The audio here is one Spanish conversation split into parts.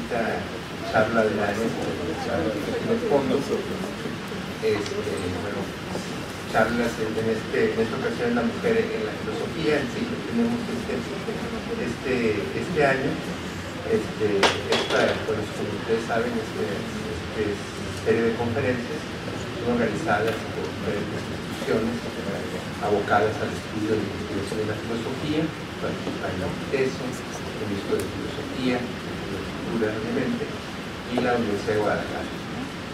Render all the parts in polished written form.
quinta charla del año, en el fondo, bueno, charlas en esta ocasión la mujer en la filosofía. En sí tenemos este año, bueno, como ustedes saben, serie de conferencias son organizadas por diferentes instituciones abocadas al estudio de la investigación de la filosofía, participan la UTESO, el Instituto de Filosofía, de Cultura, obviamente, y la Universidad de Guadalajara.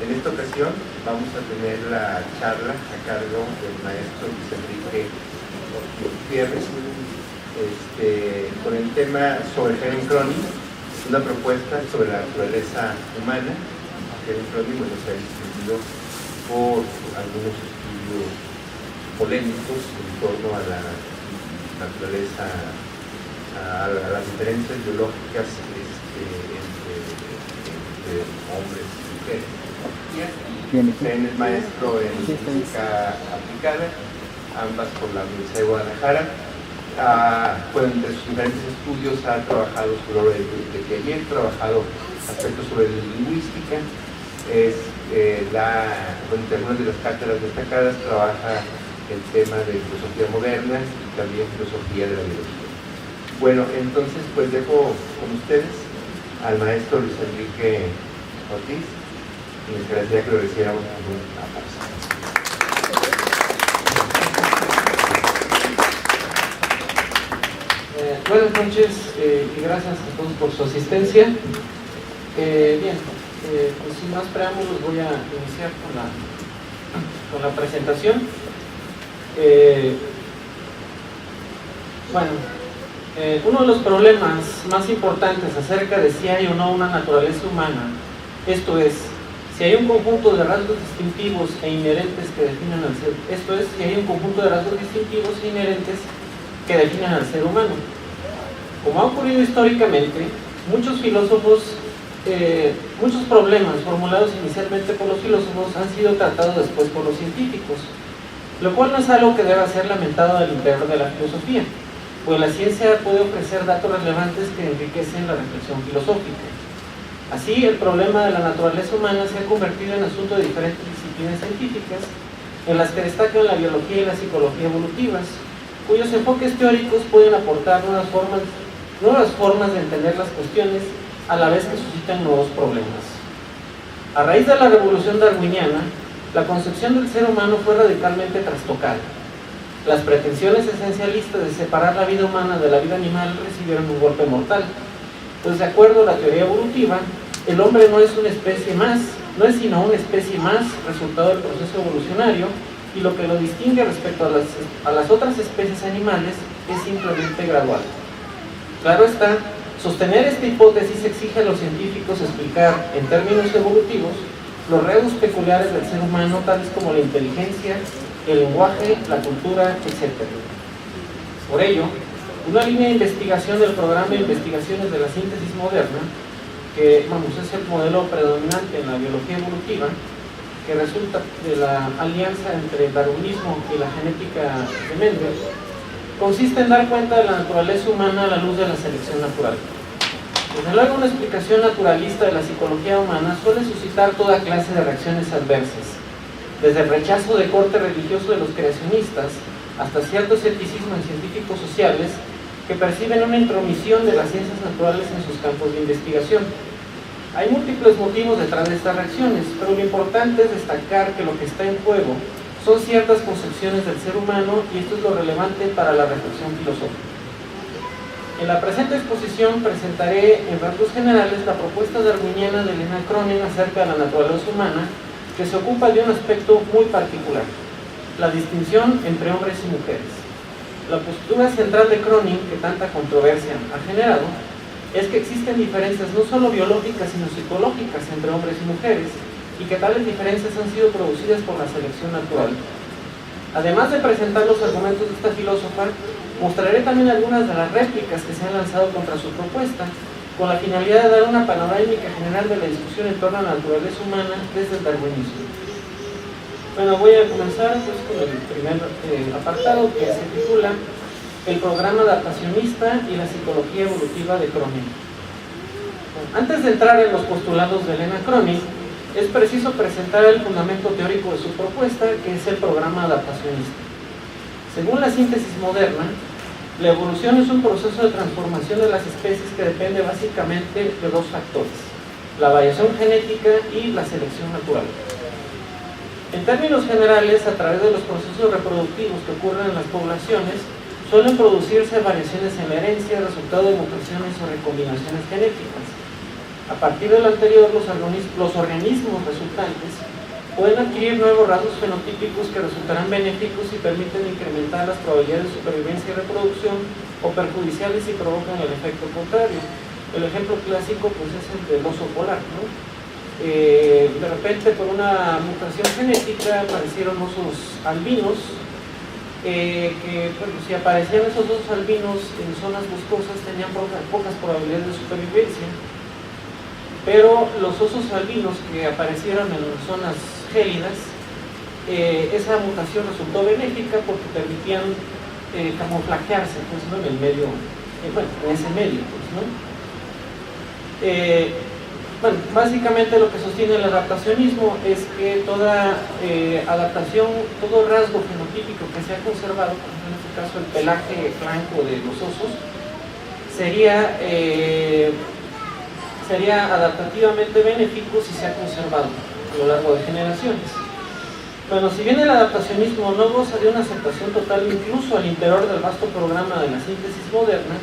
En esta ocasión vamos a tener la charla a cargo del maestro Luis Enrique Gutiérrez, con el tema sobre Helen Cronin, una propuesta sobre la naturaleza humana. Helen Cronin, bueno, se ha distinguido por algunos estudios polémicos en torno a la naturaleza, a las diferencias biológicas entre hombres y mujeres. Él es maestro en física aplicada, ambas por la Universidad de Guadalajara. Entre sus diferentes estudios ha trabajado sobre la obra de Piaget, ha trabajado aspectos sobre la lingüística, entre algunas de las cátedras destacadas trabaja el tema de filosofía moderna y también filosofía de la biología. Bueno, entonces pues dejo con ustedes al maestro Luis Enrique Ortiz y les agradecería que lo recibiéramos con un aplauso. Buenas noches y gracias a todos por su asistencia. Bien, pues sin más preámbulos voy a iniciar con la presentación. Uno de los problemas más importantes acerca de si hay o no una naturaleza humana, esto es, si hay un conjunto de rasgos distintivos e inherentes que definen al ser, esto es, si hay un conjunto de rasgos distintivos e inherentes que definen al ser humano. Como ha ocurrido históricamente, muchos problemas formulados inicialmente por los filósofos han sido tratados después por los científicos, lo cual no es algo que deba ser lamentado del interior de la filosofía, pues la ciencia puede ofrecer datos relevantes que enriquecen la reflexión filosófica. Así, el problema de la naturaleza humana se ha convertido en asunto de diferentes disciplinas científicas, en las que destacan la biología y la psicología evolutivas, cuyos enfoques teóricos pueden aportar nuevas formas de entender las cuestiones a la vez que suscitan nuevos problemas. A raíz de la revolución darwiniana, la concepción del ser humano fue radicalmente trastocada. Las pretensiones esencialistas de separar la vida humana de la vida animal recibieron un golpe mortal, pues de acuerdo a la teoría evolutiva, el hombre no es sino una especie más, resultado del proceso evolucionario, y lo que lo distingue respecto a las otras especies animales es simplemente gradual. Claro está, sostener esta hipótesis exige a los científicos explicar, en términos evolutivos, los rasgos peculiares del ser humano, tales como la inteligencia, el lenguaje, la cultura, etc. Por ello, una línea de investigación del programa de investigaciones de la síntesis moderna, que es el modelo predominante en la biología evolutiva, que resulta de la alianza entre el darwinismo y la genética de Mendel, consiste en dar cuenta de la naturaleza humana a la luz de la selección natural. Desde luego, una explicación naturalista de la psicología humana suele suscitar toda clase de reacciones adversas, desde el rechazo de corte religioso de los creacionistas hasta cierto escepticismo en científicos sociales que perciben una intromisión de las ciencias naturales en sus campos de investigación. Hay múltiples motivos detrás de estas reacciones, pero lo importante es destacar que lo que está en juego son ciertas concepciones del ser humano, y esto es lo relevante para la reflexión filosófica. En la presente exposición presentaré en rasgos generales la propuesta darwiniana de Helen Cronin acerca de la naturaleza humana, que se ocupa de un aspecto muy particular, la distinción entre hombres y mujeres. La postura central de Cronin, que tanta controversia ha generado, es que existen diferencias no solo biológicas sino psicológicas entre hombres y mujeres, y que tales diferencias han sido producidas por la selección natural. Además de presentar los argumentos de esta filósofa, mostraré también algunas de las réplicas que se han lanzado contra su propuesta, con la finalidad de dar una panorámica general de la discusión en torno a la naturaleza humana desde el darwinismo. Bueno, voy a comenzar pues con el primer apartado, que se titula El programa adaptacionista y la psicología evolutiva de Cronin. Bueno, antes de entrar en los postulados de Elena Cronin, es preciso presentar el fundamento teórico de su propuesta, que es el programa adaptacionista. Según la síntesis moderna, la evolución es un proceso de transformación de las especies que depende básicamente de dos factores: la variación genética y la selección natural. En términos generales, a través de los procesos reproductivos que ocurren en las poblaciones, suelen producirse variaciones en la herencia, resultado de mutaciones o recombinaciones genéticas. A partir de lo anterior, los organismos resultantes pueden adquirir nuevos rasgos fenotípicos que resultarán benéficos y permiten incrementar las probabilidades de supervivencia y reproducción, o perjudiciales si provocan el efecto contrario. El ejemplo clásico pues, es el del oso polar, ¿no? De repente, por una mutación genética, aparecieron osos albinos, que bueno, si aparecían esos osos albinos en zonas boscosas tenían pocas probabilidades de supervivencia, pero los osos albinos que aparecieron en zonas gélidas, esa mutación resultó benéfica porque permitían camuflajearse pues, ¿no? en el medio, bueno, en ese medio, pues, ¿no? Bueno, básicamente lo que sostiene el adaptacionismo es que toda adaptación, todo rasgo fenotípico que se ha conservado, por ejemplo, en este caso el pelaje blanco de los osos, sería adaptativamente benéfico si se ha conservado a lo largo de generaciones. Bueno, si bien el adaptacionismo no goza de una aceptación total incluso al interior del vasto programa de la síntesis moderna,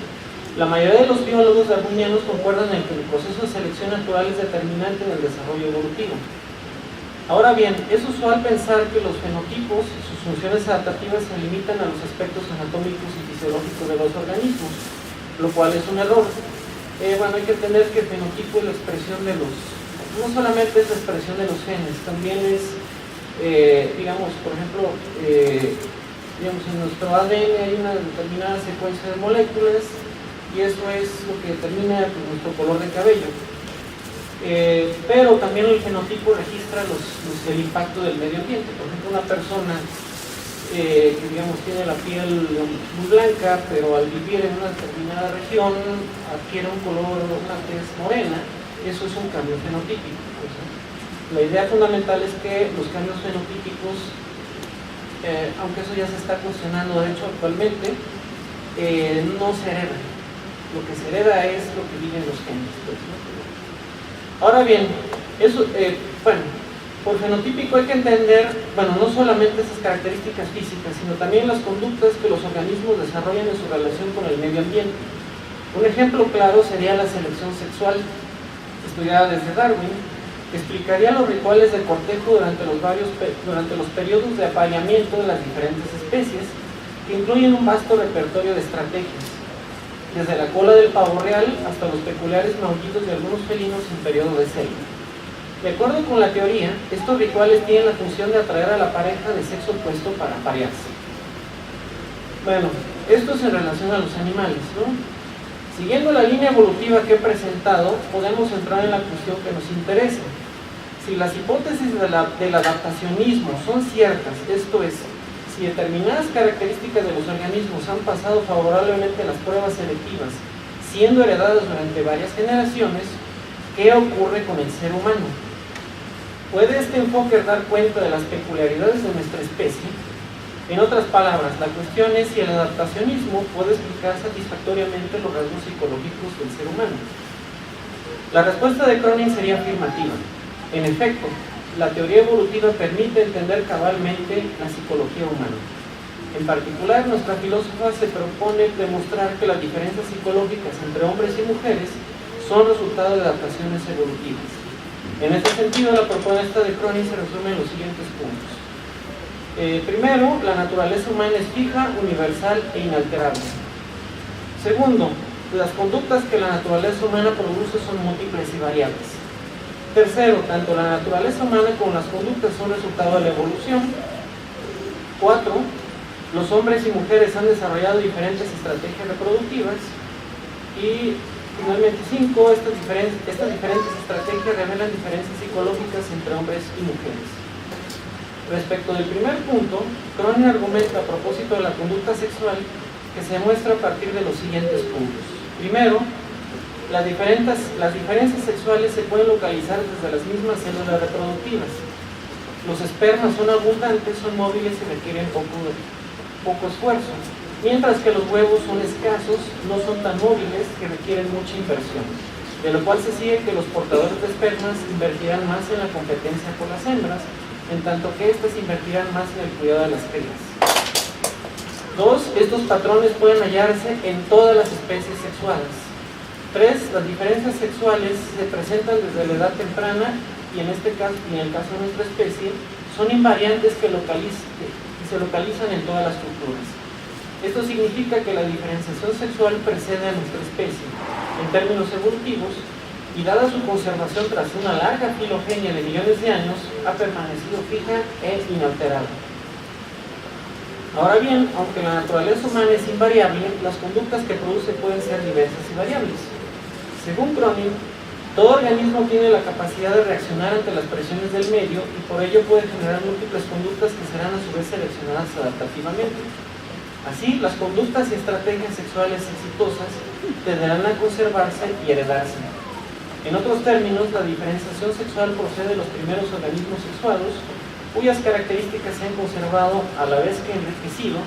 la mayoría de los biólogos darwinianos concuerdan en que el proceso de selección natural es determinante en el desarrollo evolutivo. Ahora bien, es usual pensar que los fenotipos y sus funciones adaptativas se limitan a los aspectos anatómicos y fisiológicos de los organismos, lo cual es un error. Bueno, hay que entender que el fenotipo es la expresión de los, no solamente es la expresión de los genes, también es, digamos, por ejemplo, digamos, en nuestro ADN hay una determinada secuencia de moléculas, y eso es lo que determina pues, nuestro color de cabello. Pero también el fenotipo registra el impacto del medio ambiente. Por ejemplo, una persona que digamos tiene la piel muy blanca, pero al vivir en una determinada región adquiere un color, una tez morena, eso es un cambio fenotípico. Pues, ¿no? La idea fundamental es que los cambios fenotípicos, aunque eso ya se está cuestionando de hecho actualmente, no se heredan. Lo que se hereda es lo que viven los genes. Pues, ¿no? Ahora bien, eso, bueno, por fenotípico hay que entender, bueno, no solamente esas características físicas, sino también las conductas que los organismos desarrollan en su relación con el medio ambiente. Un ejemplo claro sería la selección sexual, estudiada desde Darwin, que explicaría los rituales de cortejo durante los periodos de apareamiento de las diferentes especies, que incluyen un vasto repertorio de estrategias, desde la cola del pavo real hasta los peculiares maullidos de algunos felinos en periodo de celo. De acuerdo con la teoría, estos rituales tienen la función de atraer a la pareja de sexo opuesto para aparearse. Bueno, esto es en relación a los animales, ¿no? Siguiendo la línea evolutiva que he presentado, podemos entrar en la cuestión que nos interesa. Si las hipótesis del adaptacionismo son ciertas, esto es, si determinadas características de los organismos han pasado favorablemente las pruebas selectivas, siendo heredadas durante varias generaciones, ¿qué ocurre con el ser humano? ¿Puede este enfoque dar cuenta de las peculiaridades de nuestra especie? En otras palabras, la cuestión es si el adaptacionismo puede explicar satisfactoriamente los rasgos psicológicos del ser humano. La respuesta de Cronin sería afirmativa. En efecto, la teoría evolutiva permite entender cabalmente la psicología humana. En particular, nuestra filósofa se propone demostrar que las diferencias psicológicas entre hombres y mujeres son resultado de adaptaciones evolutivas. En este sentido, la propuesta de Cronin se resume en los siguientes puntos. Primero, la naturaleza humana es fija, universal e inalterable. Segundo, las conductas que la naturaleza humana produce son múltiples y variables. Tercero, tanto la naturaleza humana como las conductas son resultado de la evolución. 4. Los hombres y mujeres han desarrollado diferentes estrategias reproductivas. Y finalmente 5. Estas diferentes estrategias revelan diferencias psicológicas entre hombres y mujeres. Respecto del primer punto, Cronin argumenta a propósito de la conducta sexual que se demuestra a partir de los siguientes puntos. Primero, las diferencias sexuales se pueden localizar desde las mismas células reproductivas. Los espermas son abundantes, son móviles y requieren poco esfuerzo, mientras que los huevos son escasos, no son tan móviles, que requieren mucha inversión, de lo cual se sigue que los portadores de espermas invertirán más en la competencia con las hembras, en tanto que éstas invertirán más en el cuidado de las crías. 2. Estos patrones pueden hallarse en todas las especies sexuales. 3. Las diferencias sexuales se presentan desde la edad temprana y en el caso de nuestra especie, son invariantes que se localizan en todas las culturas. Esto significa que la diferenciación sexual precede a nuestra especie, en términos evolutivos, y dada su conservación tras una larga filogenia de millones de años, ha permanecido fija e inalterada. Ahora bien, aunque la naturaleza humana es invariable, las conductas que produce pueden ser diversas y variables. Según Cronin, todo organismo tiene la capacidad de reaccionar ante las presiones del medio y por ello puede generar múltiples conductas que serán a su vez seleccionadas adaptativamente. Así, las conductas y estrategias sexuales exitosas tenderán a conservarse y heredarse. En otros términos, la diferenciación sexual procede de los primeros organismos sexuados, cuyas características se han conservado a la vez que enriquecido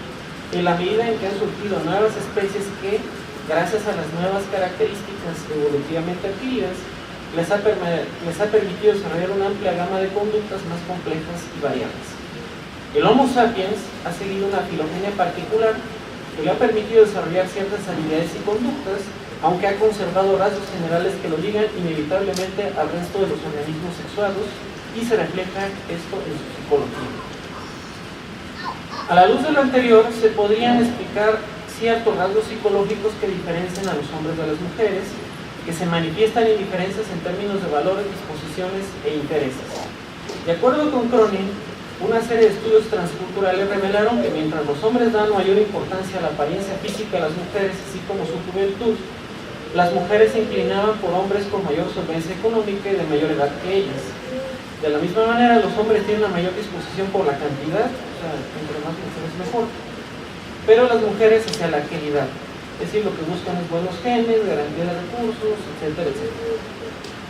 en la medida en que han surgido nuevas especies que, gracias a las nuevas características evolutivamente adquiridas, les ha permitido desarrollar una amplia gama de conductas más complejas y variables. El Homo sapiens ha seguido una filogenia particular que le ha permitido desarrollar ciertas habilidades y conductas, aunque ha conservado rasgos generales que lo ligan inevitablemente al resto de los organismos sexuados y se refleja esto en su psicología. A la luz de lo anterior, se podrían explicar ciertos rasgos psicológicos que diferencian a los hombres de las mujeres, que se manifiestan en diferencias en términos de valores, disposiciones e intereses. De acuerdo con Cronin, una serie de estudios transculturales revelaron que mientras los hombres dan mayor importancia a la apariencia física de las mujeres, así como su juventud, las mujeres se inclinaban por hombres con mayor solvencia económica y de mayor edad que ellas. De la misma manera, los hombres tienen una mayor disposición por la cantidad, o sea, entre más mujeres mejor, pero las mujeres hacia la calidad. Es decir, lo que buscan es buenos genes, garantía de recursos, etcétera, etcétera.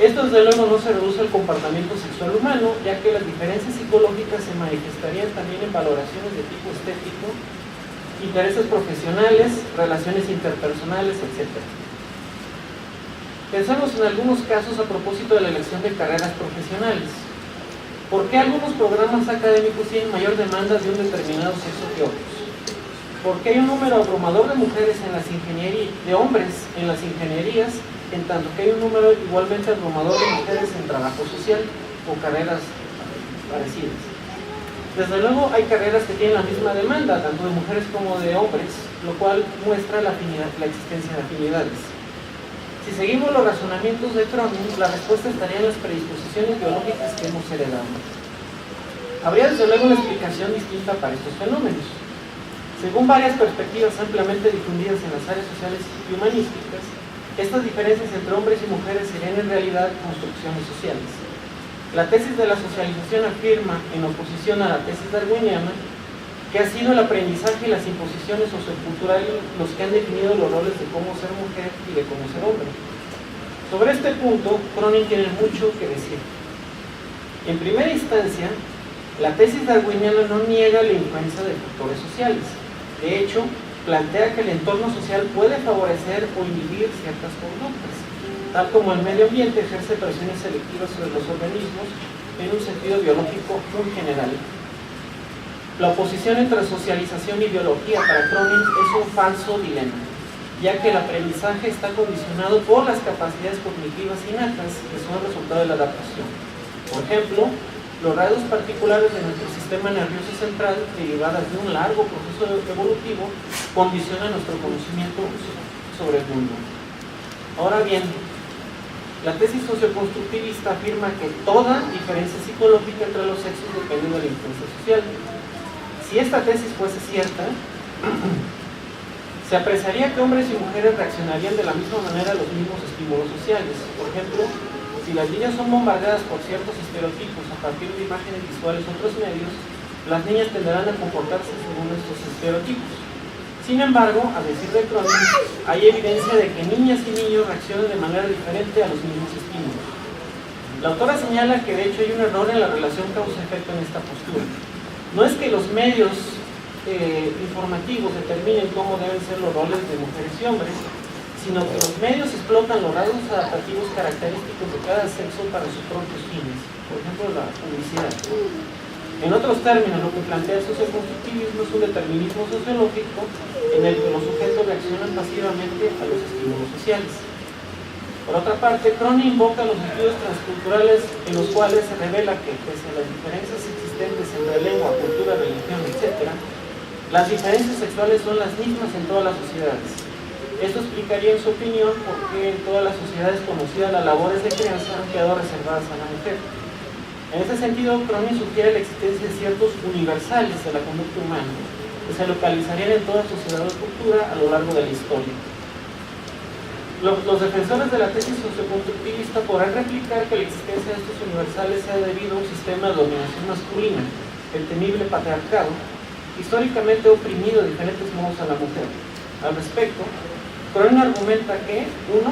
Esto desde luego no se reduce al comportamiento sexual humano, ya que las diferencias psicológicas se manifestarían también en valoraciones de tipo estético, intereses profesionales, relaciones interpersonales, etcétera. Pensamos en algunos casos a propósito de la elección de carreras profesionales. ¿Por qué algunos programas académicos tienen mayor demanda de un determinado sexo que otros? Porque hay un número abrumador de mujeres en las ingenierías, de hombres en las ingenierías, en tanto que hay un número igualmente abrumador de mujeres en trabajo social o carreras parecidas. Desde luego hay carreras que tienen la misma demanda, tanto de mujeres como de hombres, lo cual muestra la existencia de afinidades. Si seguimos los razonamientos de Cronin, la respuesta estaría en las predisposiciones biológicas que hemos heredado. Habría desde luego una explicación distinta para estos fenómenos. Según varias perspectivas ampliamente difundidas en las áreas sociales y humanísticas, estas diferencias entre hombres y mujeres serían en realidad construcciones sociales. La tesis de la socialización afirma, en oposición a la tesis darwiniana, que ha sido el aprendizaje y las imposiciones socioculturales los que han definido los roles de cómo ser mujer y de cómo ser hombre. Sobre este punto, Cronin tiene mucho que decir. En primera instancia, la tesis darwiniana no niega la influencia de factores sociales. De hecho, plantea que el entorno social puede favorecer o inhibir ciertas conductas, tal como el medio ambiente ejerce presiones selectivas sobre los organismos en un sentido biológico muy general. La oposición entre socialización y biología para Cronin es un falso dilema, ya que el aprendizaje está condicionado por las capacidades cognitivas innatas que son el resultado de la adaptación. Por ejemplo, los rasgos particulares de nuestro sistema nervioso central, derivadas de un largo proceso evolutivo, condicionan nuestro conocimiento sobre el mundo. Ahora bien, la tesis socioconstructivista afirma que toda diferencia psicológica entre los sexos depende de la influencia social. Si esta tesis fuese cierta, se apreciaría que hombres y mujeres reaccionarían de la misma manera a los mismos estímulos sociales. Por ejemplo, si las niñas son bombardeadas por ciertos estereotipos a partir de imágenes visuales u otros medios, las niñas tenderán a comportarse según estos estereotipos. Sin embargo, a decir de Cronin, hay evidencia de que niñas y niños reaccionan de manera diferente a los mismos estímulos. La autora señala que de hecho hay un error en la relación causa-efecto en esta postura. No es que los medios informativos determinen cómo deben ser los roles de mujeres y hombres, sino que los medios explotan los rasgos adaptativos característicos de cada sexo para sus propios fines, por ejemplo la publicidad. En otros términos, lo que plantea el socioconstructivismo es un determinismo sociológico en el que los sujetos reaccionan pasivamente a los estímulos sociales. Por otra parte, Cronin invoca los estudios transculturales en los cuales se revela que, pese a las diferencias existentes entre lengua, cultura, religión, etc., las diferencias sexuales son las mismas en todas las sociedades. Esto explicaría, en su opinión, por qué en todas las sociedades conocidas las labores de crianza han quedado reservadas a la mujer. En este sentido, Cronin sugiere la existencia de ciertos universales de la conducta humana, que se localizarían en toda sociedad o cultura a lo largo de la historia. Los defensores de la tesis socioconstructivista podrán replicar que la existencia de estos universales sea debido a un sistema de dominación masculina, el temible patriarcado, históricamente ha oprimido de diferentes modos a la mujer. Al respecto, Cronin argumenta que, 1.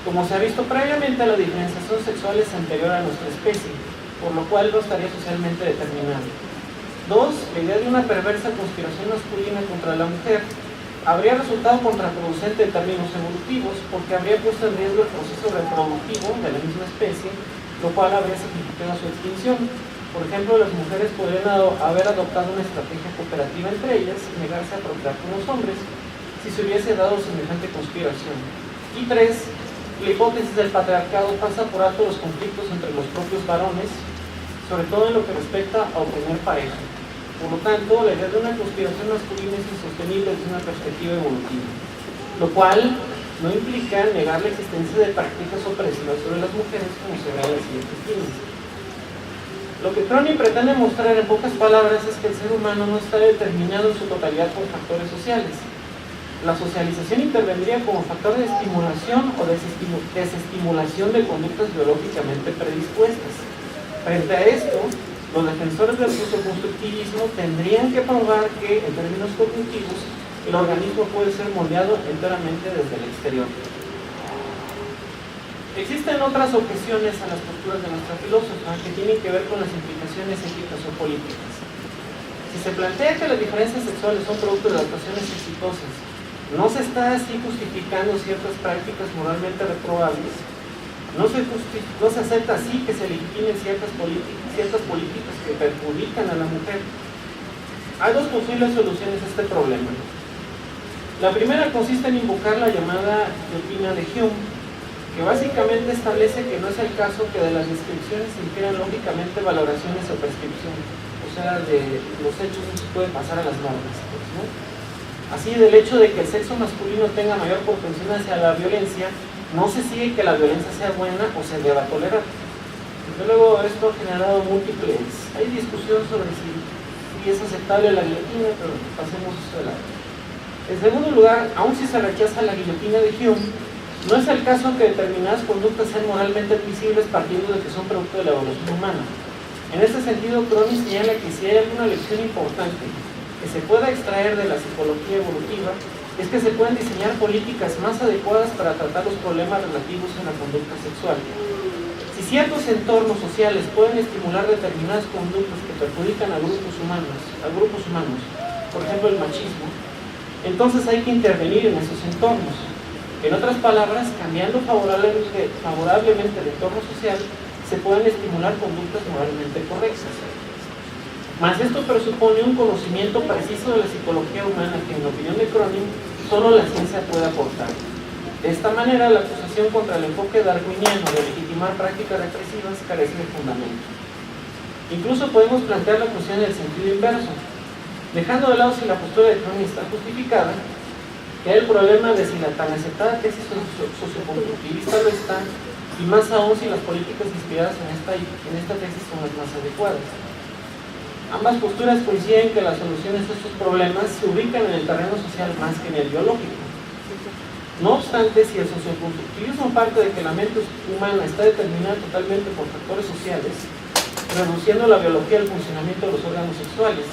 Como se ha visto previamente, la diferenciación sexual es anterior a nuestra especie, por lo cual no estaría socialmente determinado. 2. La idea de una perversa conspiración masculina contra la mujer habría resultado contraproducente en términos evolutivos, porque habría puesto en riesgo el proceso reproductivo de la misma especie, lo cual habría significado su extinción. Por ejemplo, las mujeres podrían haber adoptado una estrategia cooperativa entre ellas y negarse a procrear con los hombres, si se hubiese dado semejante conspiración. Y 3. La hipótesis del patriarcado pasa por alto los conflictos entre los propios varones, sobre todo en lo que respecta a obtener pareja. Por lo tanto, la idea de una conspiración masculina es insostenible desde una perspectiva evolutiva, lo cual no implica negar la existencia de prácticas opresivas sobre las mujeres, como se ve en las siguientes líneas. Lo que Cronin pretende mostrar en pocas palabras es que el ser humano no está determinado en su totalidad por factores sociales. La socialización intervendría como factor de estimulación o desestimulación de conductas biológicamente predispuestas. Frente a esto, los defensores del socioconstructivismo tendrían que probar que, en términos cognitivos, el organismo puede ser moldeado enteramente desde el exterior. Existen otras objeciones a las posturas de nuestra filósofa que tienen que ver con las implicaciones éticas o políticas. Si se plantea que las diferencias sexuales son producto de adaptaciones exitosas, ¿no se está así justificando ciertas prácticas moralmente reprobables? ¿No se acepta así que se legitimen ciertas políticas que perjudican a la mujer? Hay dos posibles soluciones a este problema. La primera consiste en invocar la llamada guillotina de Hume, que básicamente establece que no es el caso que de las descripciones se infieran lógicamente valoraciones o prescripciones, o sea, de los hechos no se puede pasar a las normas, pues, ¿no? Así, del hecho de que el sexo masculino tenga mayor propensión hacia la violencia, no se sigue que la violencia sea buena o se deba tolerar. Desde luego, esto ha generado hay discusión sobre si es aceptable la guillotina, pero pasemos eso de lado. En segundo lugar, aun si se rechaza la guillotina de Hume, no es el caso que determinadas conductas sean moralmente admisibles partiendo de que son producto de la evolución humana. En este sentido, Cronin señala que si hay alguna lección importante que se pueda extraer de la psicología evolutiva, es que se pueden diseñar políticas más adecuadas para tratar los problemas relativos a la conducta sexual. Si ciertos entornos sociales pueden estimular determinadas conductas que perjudican a grupos humanos, por ejemplo el machismo, entonces hay que intervenir en esos entornos. En otras palabras, cambiando favorablemente el entorno social, se pueden estimular conductas moralmente correctas. Mas esto presupone un conocimiento preciso de la psicología humana que, en la opinión de Cronin, solo la ciencia puede aportar. De esta manera, la acusación contra el enfoque darwiniano de legitimar prácticas represivas carece de fundamento. Incluso podemos plantear la cuestión del sentido inverso. Dejando de lado si la postura de Cronin está justificada, queda el problema de si la tan aceptada tesis socioconstructivista lo está, y más aún si las políticas inspiradas en esta tesis son las más adecuadas. Ambas posturas coinciden que las soluciones a estos problemas se ubican en el terreno social más que en el biológico. No obstante, si el socioconstructivismo parte de que la mente humana está determinada totalmente por factores sociales, reduciendo la biología al funcionamiento de los órganos sexuales,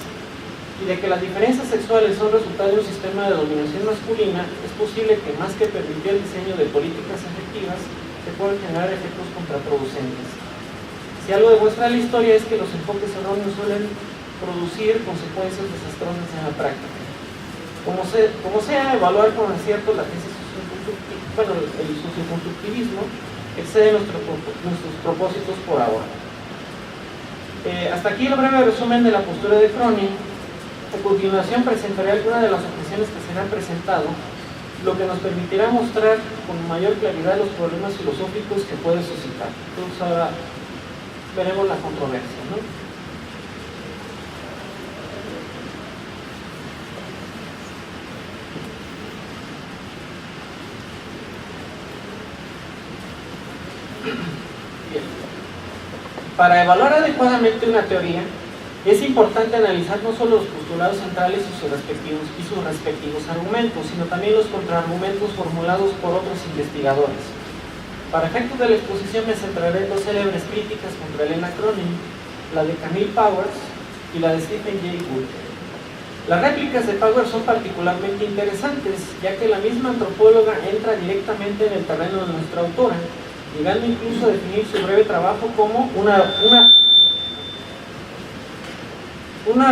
y de que las diferencias sexuales son resultado de un sistema de dominación masculina, es posible que más que permitir el diseño de políticas efectivas, se puedan generar efectos contraproducentes. Si algo demuestra la historia es que los enfoques erróneos suelen producir consecuencias desastrosas en la práctica. Como sea, evaluar con acierto la tesis el socioconstructivismo excede nuestros propósitos por ahora. Hasta aquí el breve resumen de la postura de Cronin. A continuación presentaré algunas de las objeciones que se han presentado, lo que nos permitirá mostrar con mayor claridad los problemas filosóficos que puede suscitar. Entonces ahora veremos la controversia, ¿no? Bien. Para evaluar adecuadamente una teoría, es importante analizar no solo los postulados centrales y sus respectivos argumentos, sino también los contraargumentos formulados por otros investigadores. Para efectos de la exposición me centraré en dos célebres críticas contra Elena Cronin, la de Camille Powers y la de Stephen Jay Gould. Las réplicas de Powers son particularmente interesantes, ya que la misma antropóloga entra directamente en el terreno de nuestra autora, llegando incluso a definir su breve trabajo como una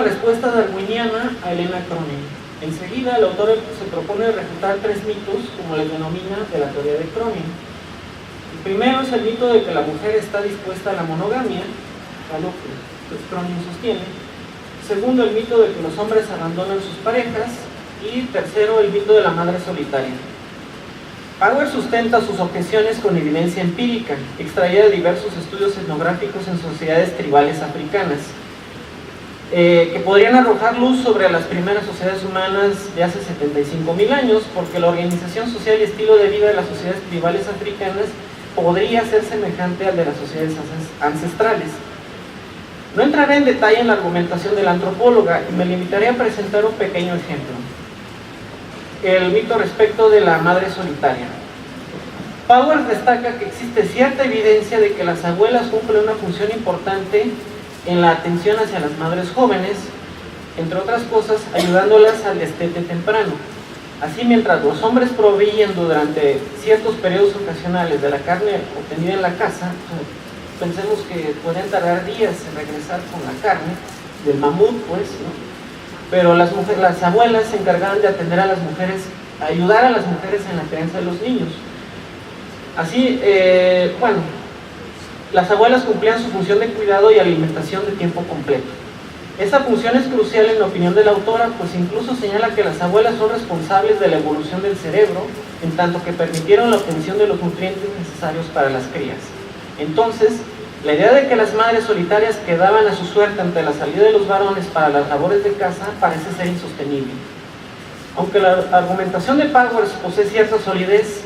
respuesta darwiniana a Elena Cronin. Enseguida, el autor se propone refutar tres mitos, como les denomina, de la teoría de Cronin. El primero es el mito de que la mujer está dispuesta a la monogamia, algo que Cronin sostiene. Segundo, el mito de que los hombres abandonan sus parejas. Y tercero, el mito de la madre solitaria. Powers sustenta sus objeciones con evidencia empírica, extraída de diversos estudios etnográficos en sociedades tribales africanas, que podrían arrojar luz sobre las primeras sociedades humanas de hace 75.000 años, porque la organización social y estilo de vida de las sociedades tribales africanas podría ser semejante al de las sociedades ancestrales. No entraré en detalle en la argumentación de la antropóloga y me limitaré a presentar un pequeño ejemplo. El mito respecto de la madre solitaria. Powers destaca que existe cierta evidencia de que las abuelas cumplen una función importante en la atención hacia las madres jóvenes, entre otras cosas, ayudándolas al destete temprano. Así, mientras los hombres proveían durante ciertos periodos ocasionales de la carne obtenida en la casa, pensemos que pueden tardar días en regresar con la carne del mamut, pues, ¿no? Pero las abuelas se encargaban de atender a las mujeres, ayudar a las mujeres en la crianza de los niños. Así, las abuelas cumplían su función de cuidado y alimentación de tiempo completo. Esa función es crucial en la opinión de la autora, pues incluso señala que las abuelas son responsables de la evolución del cerebro, en tanto que permitieron la obtención de los nutrientes necesarios para las crías. Entonces, la idea de que las madres solitarias quedaban a su suerte ante la salida de los varones para las labores de casa parece ser insostenible. Aunque la argumentación de Powers posee cierta solidez,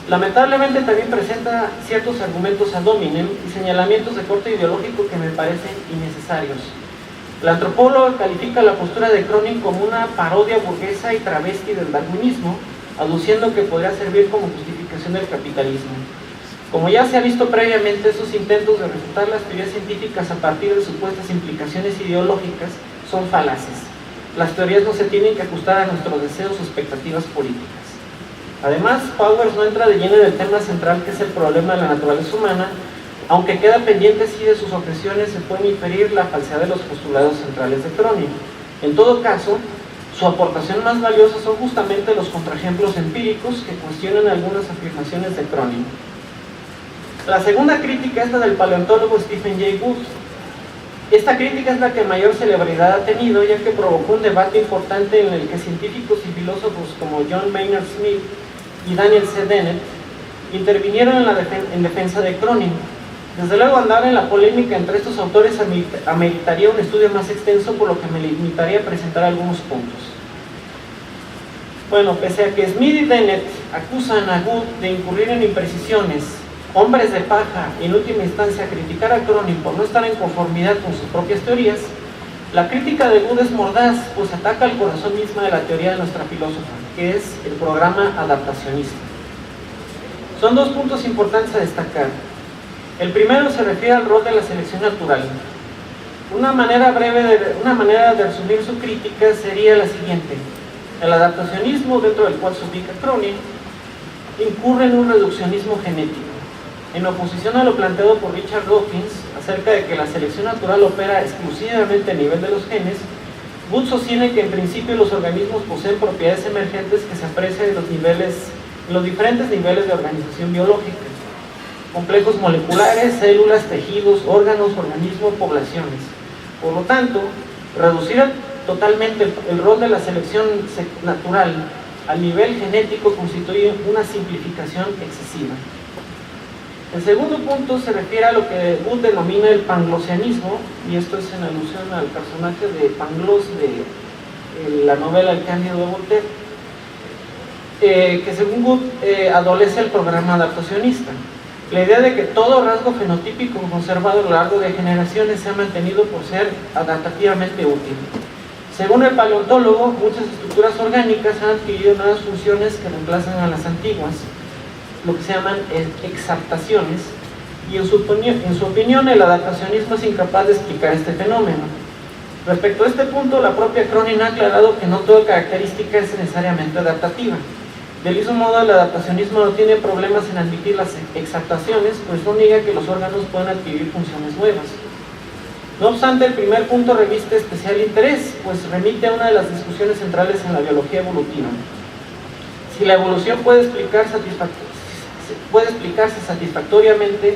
lamentablemente también presenta ciertos argumentos ad hominem y señalamientos de corte ideológico que me parecen innecesarios. La antropóloga califica la postura de Cronin como una parodia burguesa y travesti del darwinismo, aduciendo que podría servir como justificación del capitalismo. Como ya se ha visto previamente, esos intentos de refutar las teorías científicas a partir de supuestas implicaciones ideológicas son falaces. Las teorías no se tienen que ajustar a nuestros deseos o expectativas políticas. Además, Powers no entra de lleno en el tema central, que es el problema de la naturaleza humana, aunque queda pendiente si de sus objeciones se puede inferir la falsedad de los postulados centrales de Cronin. En todo caso, su aportación más valiosa son justamente los contraejemplos empíricos que cuestionan algunas afirmaciones de Cronin. La segunda crítica es la del paleontólogo Stephen Jay Gould. Esta crítica es la que mayor celebridad ha tenido, ya que provocó un debate importante en el que científicos y filósofos como John Maynard Smith y Daniel C. Dennett intervinieron en defensa de Cronin. Desde luego, andar en la polémica entre estos autores ameritaría un estudio más extenso, por lo que me limitaría a presentar algunos puntos. Bueno, pese a que Smith y Dennett acusan a Gould de incurrir en imprecisiones, hombres de paja y en última instancia criticar a Cronin por no estar en conformidad con sus propias teorías, la crítica de Gould es mordaz, pues ataca al corazón mismo de la teoría de nuestra filósofa, que es el programa adaptacionista. Son dos puntos importantes a destacar. El primero se refiere al rol de la selección natural. Una manera de resumir su crítica sería la siguiente: el adaptacionismo, dentro del cual se ubica Cronin, incurre en un reduccionismo genético, en oposición a lo planteado por Richard Dawkins acerca de que la selección natural opera exclusivamente a nivel de los genes. Wood sostiene que en principio los organismos poseen propiedades emergentes que se aprecian en los diferentes niveles de organización biológica: complejos moleculares, células, tejidos, órganos, organismos, poblaciones. Por lo tanto, reducir totalmente el rol de la selección natural al nivel genético constituye una simplificación excesiva. El segundo punto se refiere a lo que Wood denomina el panglosianismo, y esto es en alusión al personaje de Pangloss de la novela El Cándido de Voltaire, que según Wood adolece el programa adaptacionista. La idea de que todo rasgo fenotípico conservado a lo largo de generaciones se ha mantenido por ser adaptativamente útil. Según el paleontólogo, muchas estructuras orgánicas han adquirido nuevas funciones que reemplazan a las antiguas, lo que se llaman exaptaciones, y en su opinión el adaptacionismo es incapaz de explicar este fenómeno. Respecto a este punto, la propia Cronin ha aclarado que no toda característica es necesariamente adaptativa. Del mismo modo, el adaptacionismo no tiene problemas en admitir las exaptaciones, pues no niega que los órganos pueden adquirir funciones nuevas. No obstante, el primer punto reviste especial interés, pues remite a una de las discusiones centrales en la biología evolutiva: si la evolución puede explicarse satisfactoriamente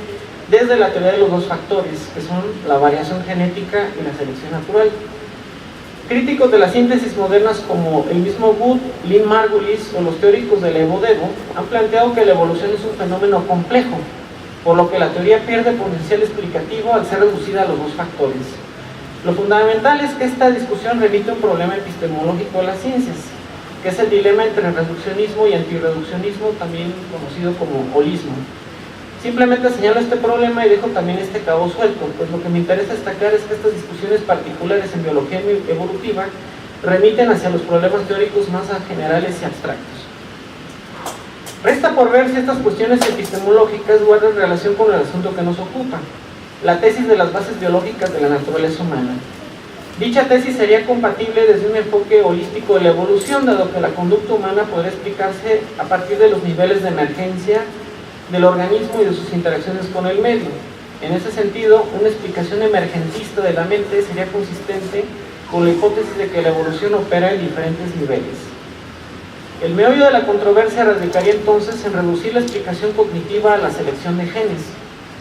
desde la teoría de los dos factores, que son la variación genética y la selección natural. Críticos de las síntesis modernas como el mismo Wood, Lynn Margulis o los teóricos del Evo-Devo han planteado que la evolución es un fenómeno complejo, por lo que la teoría pierde potencial explicativo al ser reducida a los dos factores. Lo fundamental es que esta discusión remite a un problema epistemológico de las ciencias, que es el dilema entre reduccionismo y antirreduccionismo, también conocido como holismo. Simplemente señalo este problema y dejo también este cabo suelto, pues lo que me interesa destacar es que estas discusiones particulares en biología evolutiva remiten hacia los problemas teóricos más generales y abstractos. Resta por ver si estas cuestiones epistemológicas guardan relación con el asunto que nos ocupa, la tesis de las bases biológicas de la naturaleza humana. Dicha tesis sería compatible desde un enfoque holístico de la evolución, dado que la conducta humana podría explicarse a partir de los niveles de emergencia del organismo y de sus interacciones con el medio. En ese sentido, una explicación emergentista de la mente sería consistente con la hipótesis de que la evolución opera en diferentes niveles. El meollo de la controversia radicaría entonces en reducir la explicación cognitiva a la selección de genes,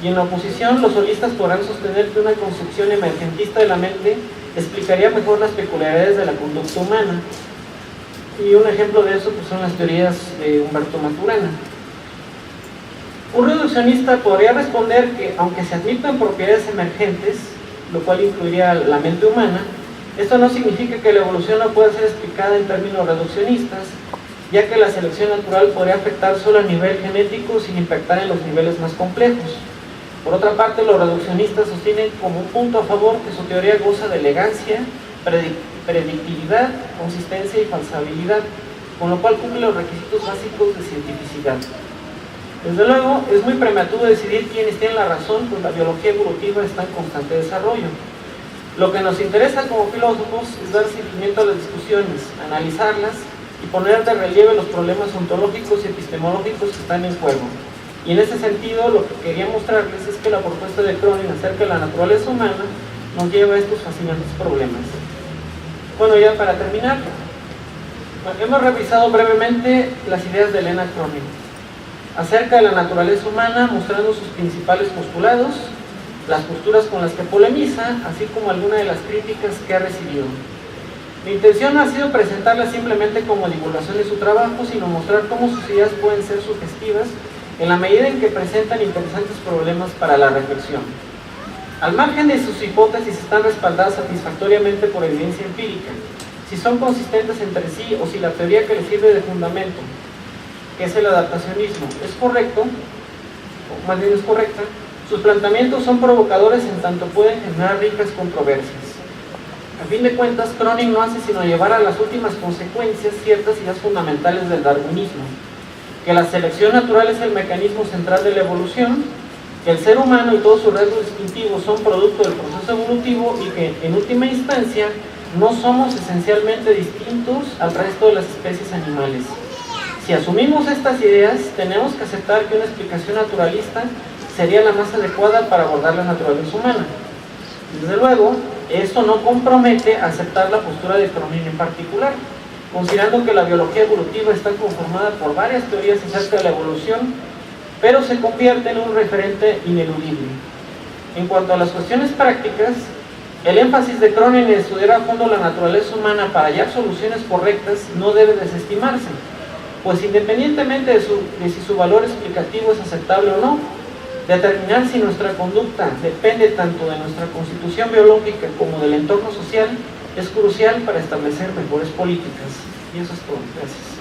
y en la oposición los holistas podrán sostener que una concepción emergentista de la mente explicaría mejor las peculiaridades de la conducta humana, y un ejemplo de eso pues, son las teorías de Humberto Maturana. Un reduccionista podría responder que, aunque se admitan propiedades emergentes, lo cual incluiría la mente humana, esto no significa que la evolución no pueda ser explicada en términos reduccionistas, ya que la selección natural podría afectar solo a nivel genético sin impactar en los niveles más complejos. Por otra parte, los reduccionistas sostienen como un punto a favor que su teoría goza de elegancia, predictividad, consistencia y falsabilidad, con lo cual cumple los requisitos básicos de cientificidad. Desde luego, es muy prematuro decidir quiénes tienen la razón, pues la biología evolutiva está en constante desarrollo. Lo que nos interesa como filósofos es dar seguimiento a las discusiones, analizarlas y poner de relieve los problemas ontológicos y epistemológicos que están en juego. Y en ese sentido, lo que quería mostrarles es que la propuesta de Cronin acerca de la naturaleza humana nos lleva a estos fascinantes problemas. Bueno, ya para terminar, hemos revisado brevemente las ideas de Elena Cronin acerca de la naturaleza humana, mostrando sus principales postulados, las posturas con las que polemiza, así como algunas de las críticas que ha recibido. Mi intención no ha sido presentarla simplemente como divulgación de su trabajo, sino mostrar cómo sus ideas pueden ser sugestivas en la medida en que presentan interesantes problemas para la reflexión. Al margen de sus hipótesis están respaldadas satisfactoriamente por evidencia empírica, si son consistentes entre sí o si la teoría que les sirve de fundamento, que es el adaptacionismo, es correcto, o más bien es correcta, sus planteamientos son provocadores en tanto pueden generar ricas controversias. A fin de cuentas, Cronin no hace sino llevar a las últimas consecuencias ciertas ideas fundamentales del darwinismo, que la selección natural es el mecanismo central de la evolución, que el ser humano y todos sus rasgos distintivos son producto del proceso evolutivo y que en última instancia no somos esencialmente distintos al resto de las especies animales. Si asumimos estas ideas, tenemos que aceptar que una explicación naturalista sería la más adecuada para abordar la naturaleza humana. Desde luego, esto no compromete a aceptar la postura de Cronin en particular, considerando que la biología evolutiva está conformada por varias teorías acerca de la evolución, pero se convierte en un referente ineludible. En cuanto a las cuestiones prácticas, el énfasis de Cronin en estudiar a fondo la naturaleza humana para hallar soluciones correctas no debe desestimarse, pues independientemente de si su valor explicativo es aceptable o no, determinar si nuestra conducta depende tanto de nuestra constitución biológica como del entorno social es crucial para establecer mejores políticas. Y eso es todo. Gracias.